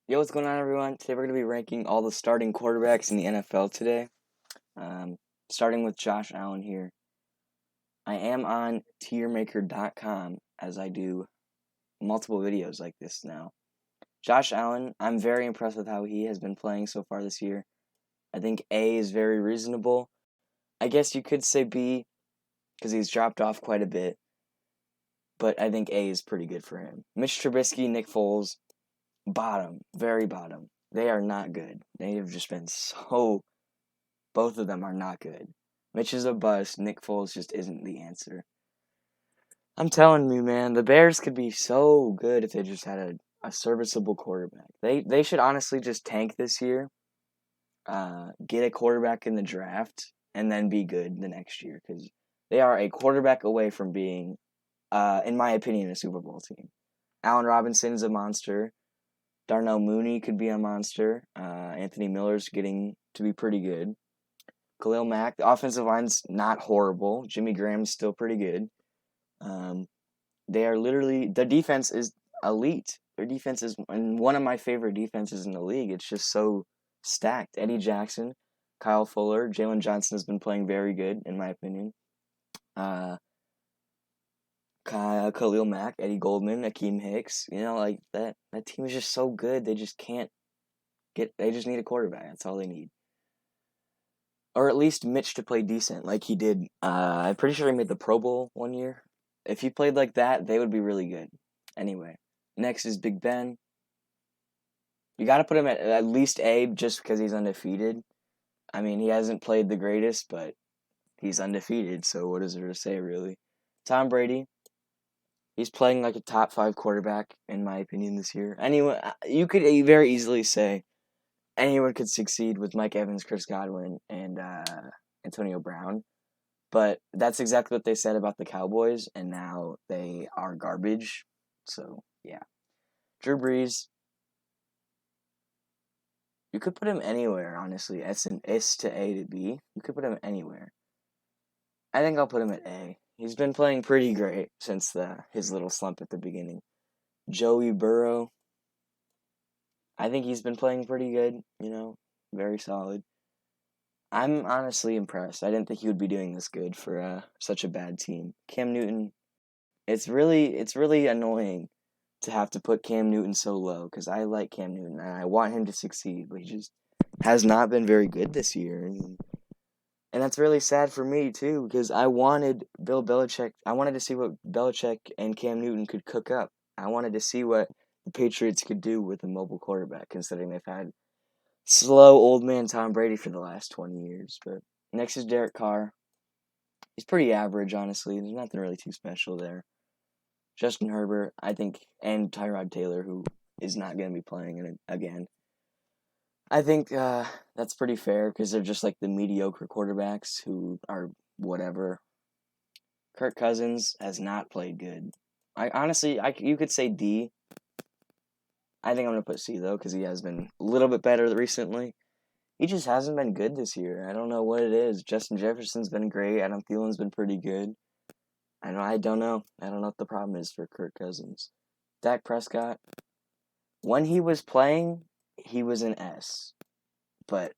Yo, what's going on, everyone? Today we're going to be ranking all the starting quarterbacks in the NFL today. Um, Starting with Josh Allen here. I am on tiermaker.com as I do multiple videos like this now. Josh Allen, I'm very impressed with how he has been playing so far this year. I think A is very reasonable. I guess you could say B because he's dropped off quite a bit, but I think A is pretty good for him. Mitch Trubisky, Nick Foles, bottom, very bottom. They are not good. They have just been so. Both of them are not good. Mitch is a bust. Nick Foles just isn't the answer. I'm telling you, man, the Bears could be so good if they just had a serviceable quarterback. They should honestly just tank this year, get a quarterback in the draft, and then be good the next year because they are a quarterback away from being, in my opinion, a Super Bowl team. Allen Robinson's a monster. Darnell Mooney could be a monster. Anthony Miller's getting to be pretty good. Khalil Mack, the offensive line's not horrible. Jimmy Graham's still pretty good. They are literally, their defense is elite. Their defense is one of my favorite defenses in the league. It's just so stacked. Eddie Jackson, Kyle Fuller, Jalen Johnson has been playing very good, in my opinion. Khalil Mack, Eddie Goldman, Akeem Hicks. Like that team is just so good. They just can't they just need a quarterback. That's all they need. Or at least Mitch to play decent like he did. I'm pretty sure he made the Pro Bowl one year. If he played like that, they would be really good. Anyway, next is Big Ben. You got to put him at least A just because he's undefeated. I mean, he hasn't played the greatest, but he's undefeated, so what is there to say, really? Tom Brady. He's playing like a top 5 quarterback, in my opinion, this year. Anyone, you could very easily say anyone could succeed with Mike Evans, Chris Godwin, and Antonio Brown. But that's exactly what they said about the Cowboys, and now they are garbage. So, yeah. Drew Brees, you could put him anywhere, honestly. S to A to B. You could put him anywhere. I think I'll put him at A. He's been playing pretty great since his little slump at the beginning. Joey Burrow, I think he's been playing pretty good, very solid. I'm honestly impressed. I didn't think he would be doing this good for such a bad team. Cam Newton, it's really annoying to have to put Cam Newton so low because I like Cam Newton and I want him to succeed, but he just has not been very good this year. And that's really sad for me too because I wanted Bill Belichick. I wanted to see what Belichick and Cam Newton could cook up. I wanted to see what the Patriots could do with a mobile quarterback, considering they've had slow old man Tom Brady for the last 20 years. But next is Derek Carr. He's pretty average, honestly. There's nothing really too special there. Justin Herbert, I think, and Tyrod Taylor, who is not going to be playing in it again. I think that's pretty fair because they're just like the mediocre quarterbacks who are whatever. Kirk Cousins has not played good. You could say D. I think I'm going to put C, though, because he has been a little bit better recently. He just hasn't been good this year. I don't know what it is. Justin Jefferson's been great. Adam Thielen's been pretty good. I don't know. I don't know what the problem is for Kirk Cousins. Dak Prescott, when he was playing, he was an S. But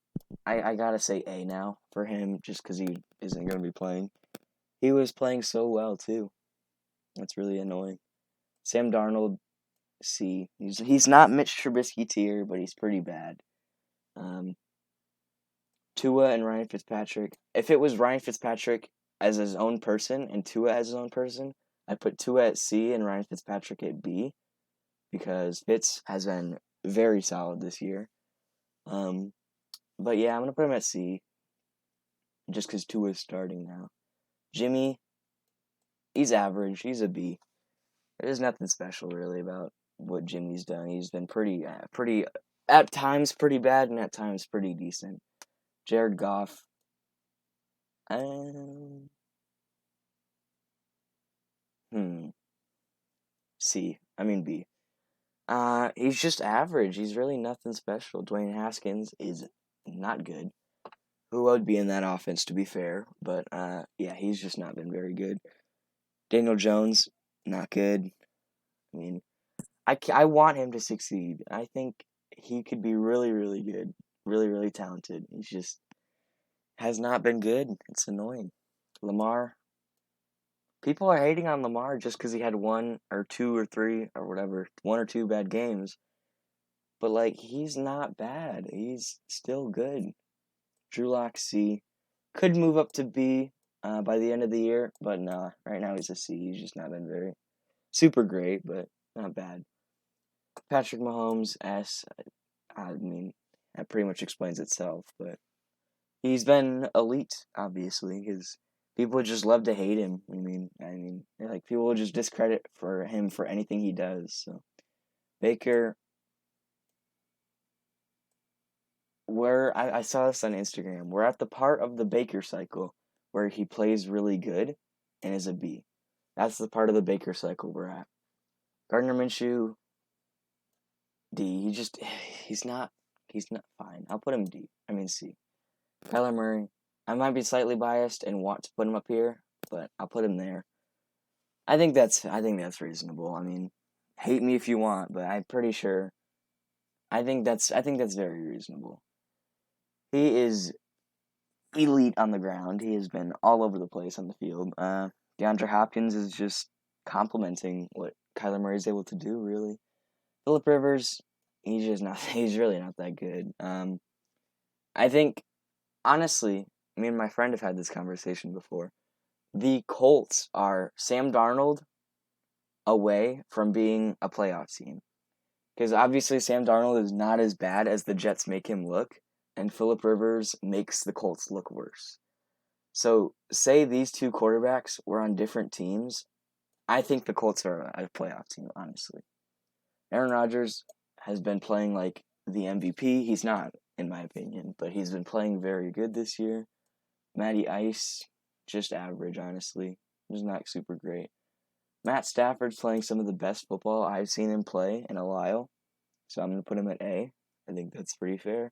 I gotta say A now for him just because he isn't going to be playing. He was playing so well, too. That's really annoying. Sam Darnold, C. He's not Mitch Trubisky tier, but he's pretty bad. Tua and Ryan Fitzpatrick. If it was Ryan Fitzpatrick as his own person and Tua as his own person, I'd put Tua at C and Ryan Fitzpatrick at B because Fitz has been very solid this year. But yeah, I'm going to put him at C just because Tua is starting now. Jimmy, he's average. He's a B. There's nothing special really about what Jimmy's done. He's been pretty, at times pretty bad and at times pretty decent. Jared Goff, C. I mean B. He's just average. He's really nothing special. Dwayne Haskins is not good. Who would be in that offense, to be fair? But yeah, he's just not been very good. Daniel Jones, not good. I mean, I want him to succeed. I think he could be really, really good, really, really talented. He's just has not been good. It's annoying. Lamar, people are hating on Lamar just because he had one or two or three or whatever, one or two bad games. But like, he's not bad. He's still good. Drew Lock C could move up to B by the end of the year, but nah. Right now he's a C. He's just not been very super great, but not bad. Patrick Mahomes S. I mean, that pretty much explains itself, but he's been elite, obviously, because people just love to hate him. I mean, like people will just discredit for him for anything he does. So Baker, I saw this on Instagram. We're at the part of the Baker cycle where he plays really good and is a B. That's the part of the Baker cycle we're at. Gardner Minshew, D. He's not fine. I'll put him D. I mean C. Kyler Murray, I might be slightly biased and want to put him up here, but I'll put him there. I think that's reasonable. I mean, hate me if you want, but I'm pretty sure I think that's very reasonable. He is elite on the ground. He has been all over the place on the field. DeAndre Hopkins is just complementing what Kyler Murray is able to do, really. Phillip Rivers, he's really not that good. I think, honestly, me and my friend have had this conversation before. The Colts are Sam Darnold away from being a playoff team. Because obviously Sam Darnold is not as bad as the Jets make him look, and Phillip Rivers makes the Colts look worse. So, say these two quarterbacks were on different teams, I think the Colts are a playoff team, honestly. Aaron Rodgers has been playing like the MVP. He's not, in my opinion, but he's been playing very good this year. Matty Ice, just average, honestly. He's not super great. Matt Stafford's playing some of the best football I've seen him play in a while, so I'm going to put him at A. I think that's pretty fair.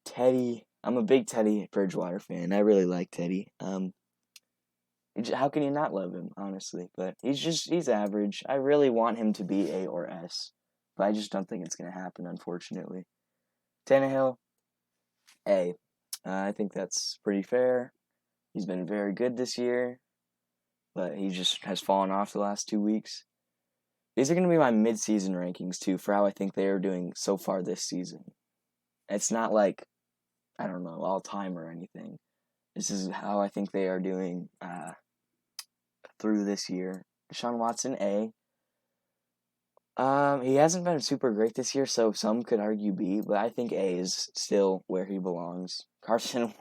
Teddy, I'm a big Teddy Bridgewater fan. I really like Teddy. How can you not love him, honestly? But he's average. I really want him to be A or S, but I just don't think it's going to happen, unfortunately. Tannehill, A. I think that's pretty fair. He's been very good this year, but he just has fallen off the last 2 weeks. These are going to be my mid-season rankings, too, for how I think they are doing so far this season. It's not like, I don't know, all-time or anything. This is how I think they are doing through this year. Deshaun Watson, A. He hasn't been super great this year, so some could argue B, but I think A is still where he belongs. Carson,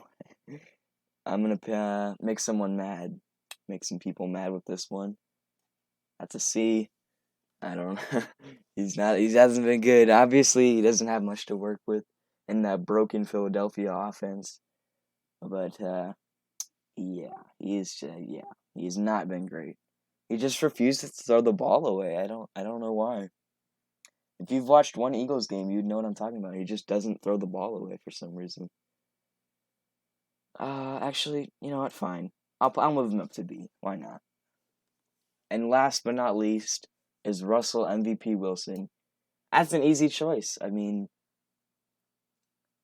I'm gonna make someone mad, make some people mad with this one. That's a C. I don't know. He hasn't been good. Obviously, he doesn't have much to work with in that broken Philadelphia offense. But, yeah, he's not been great. He just refuses to throw the ball away. I don't know why. If you've watched one Eagles game, you'd know what I'm talking about. He just doesn't throw the ball away for some reason. Actually, you know what? Fine. I'll move him up to B. Why not? And last but not least is Russell MVP Wilson. That's an easy choice. I mean,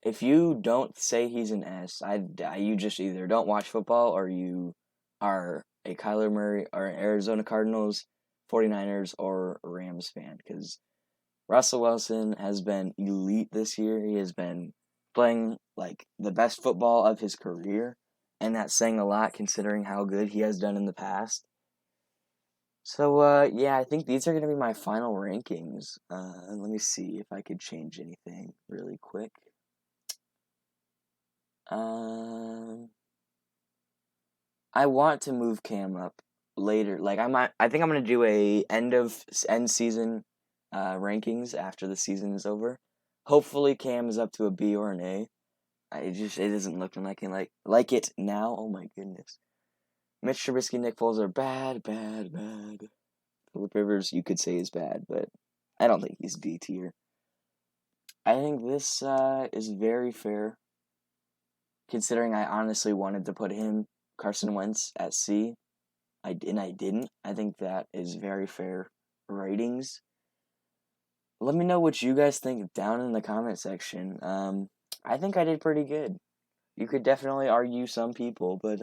if you don't say he's an S, you just either don't watch football or you are a Kyler Murray or an Arizona Cardinals, 49ers, or Rams fan. Because Russell Wilson has been elite this year. He has been playing like the best football of his career, and that's saying a lot considering how good he has done in the past. So, yeah, I think these are going to be my final rankings. Let me see if I could change anything really quick. I want to move Cam up later. Like I think I'm gonna do a end season rankings after the season is over. Hopefully Cam is up to a B or an A. It isn't looking like it now. Oh my goodness. Mitch Trubisky, Nick Foles are bad. Phillip Rivers, you could say is bad, but I don't think he's D tier. I think this is very fair, considering I honestly wanted to put Carson Wentz, at C. I didn't. I think that is very fair ratings. let me know what you guys think down in the comment section. I think I did pretty good. You could definitely argue some people, but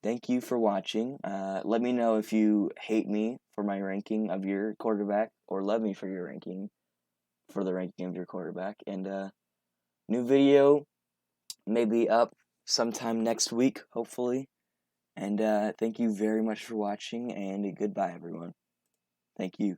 thank you for watching. Let me know if you hate me for my ranking of your quarterback or love me for your ranking for the ranking of your quarterback. And new video may be up sometime next week, hopefully. And thank you very much for watching, and goodbye, everyone. Thank you.